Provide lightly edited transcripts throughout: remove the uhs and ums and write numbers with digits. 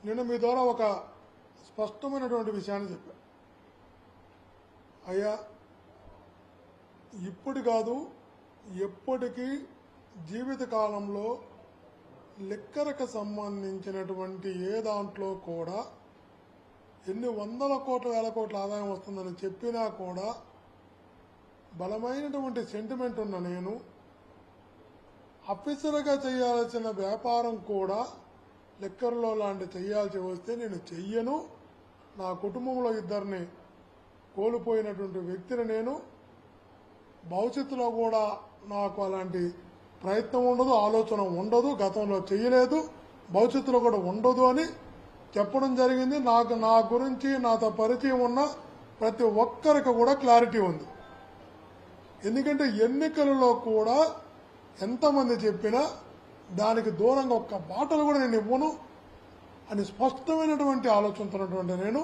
నేను మీ ద్వారా ఒక స్పష్టమైనటువంటి విషయాన్ని చెప్పా. అయ్యా, ఇప్పుడు కాదు ఎప్పటికీ జీవితకాలంలో లిక్కర్కి సంబంధించినటువంటి ఏ దాంట్లో కూడా ఎన్ని వందల కోట్ల వేల కోట్ల ఆదాయం వస్తుందని చెప్పినా కూడా బలమైనటువంటి సెంటిమెంట్ ఉన్న నేను ఆఫీసర్గా చేయాల్సిన వ్యాపారం కూడా లిక్కర్లో లాంటి చేయాల్సి వస్తే నేను చెయ్యను. నా కుటుంబంలో ఇద్దరిని కోల్పోయినటువంటి వ్యక్తిని నేను. భవిష్యత్తులో కూడా నాకు అలాంటి ప్రయత్నం ఉండదు, ఆలోచన ఉండదు, గతంలో చేయలేదు, భవిష్యత్తులో కూడా ఉండదు అని చెప్పడం జరిగింది. నాకు నా గురించి నాతో పరిచయం ఉన్న ప్రతి ఒక్కరికి కూడా క్లారిటీ ఉంది. ఎందుకంటే ఎన్నికలలో కూడా ఎంతమంది చెప్పినా దానికి దూరంగా ఒక్క బాటలు కూడా నేను ఇవ్వను అని స్పష్టమైనటువంటి ఆలోచనతున్నటువంటి నేను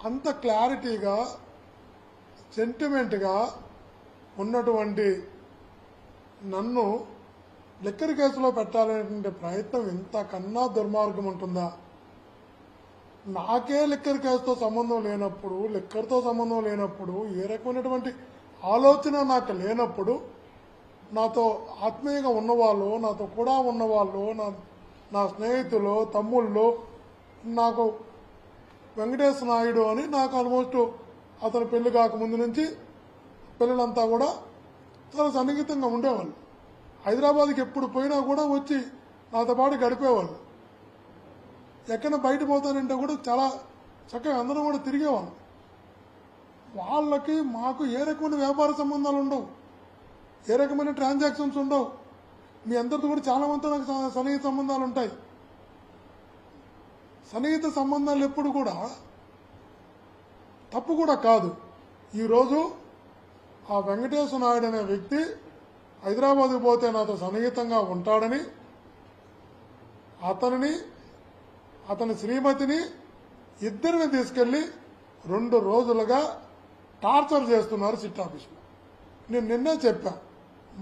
అంత క్లారిటీగా సెంటిమెంట్గా ఉన్నటువంటి నన్ను లిక్కర్ కేసులో పెట్టాలనేటువంటి ప్రయత్నం ఇంతకన్నా దుర్మార్గం ఉంటుందా? నాకే లిక్కర్ కేసుతో సంబంధం లేనప్పుడు, లిక్కర్తో సంబంధం లేనప్పుడు, ఏ రకమైనటువంటి ఆలోచన నాకు లేనప్పుడు నాతో ఆత్మీయంగా ఉన్నవాళ్ళు, నాతో కూడా ఉన్నవాళ్ళు, నా స్నేహితులు, తమ్ముళ్ళు, నాకు వెంకటేశ్వర నాయుడు అని నాకు ఆల్మోస్ట్ అతను పెళ్లి కాకముందు నుంచి పిల్లలంతా కూడా చాలా సన్నిహితంగా ఉండేవాళ్ళు. హైదరాబాద్కి ఎప్పుడు పోయినా కూడా వచ్చి నాతో పాటు గడిపేవాళ్ళు. ఎక్కడ బయట పోతానంటే కూడా చాలా చక్కగా అందరం కూడా తిరిగేవాళ్ళు. వాళ్ళకి మాకు ఏ రకమైన వ్యాపార సంబంధాలు ఉండవు, ఏ రకమైన ట్రాన్సాక్షన్స్ ఉండవు. మీ అందరితో కూడా చాలా మంది నాకు సన్నిహిత సంబంధాలు ఉంటాయి. సన్నిహిత సంబంధాలు ఎప్పుడు కూడా తప్పు కూడా కాదు. ఈరోజు ఆ వెంకటేశ్వర నాయుడు అనే వ్యక్తి హైదరాబాద్కు పోతే నాతో సన్నిహితంగా ఉంటాడని అతని శ్రీమతిని ఇద్దరిని తీసుకెళ్లి 2 రోజులుగా టార్చర్ చేస్తున్నారు సిట్ ఆఫీసులో. నేను నిన్నే చెప్పా,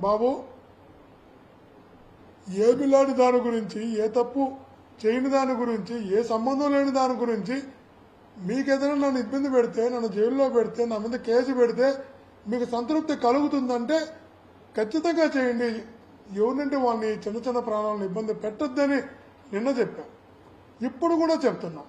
బాబు ఏ బిల్లాడి దాని గురించి, ఏ తప్పు చేయని దాని గురించి, ఏ సంబంధం లేని దాని గురించి మీకు ఏదైనా నన్ను ఇబ్బంది పెడితే, నన్ను జైల్లో పెడితే, నా మీద కేసు పెడితే మీకు సంతృప్తి కలుగుతుందంటే ఖచ్చితంగా చేయండి. ఎవరినంటే వాళ్ళని చిన్న చిన్న ప్రాణాలను ఇబ్బంది పెట్టొద్దని నిన్న చెప్పా, ఇప్పుడు కూడా చెప్తున్నా.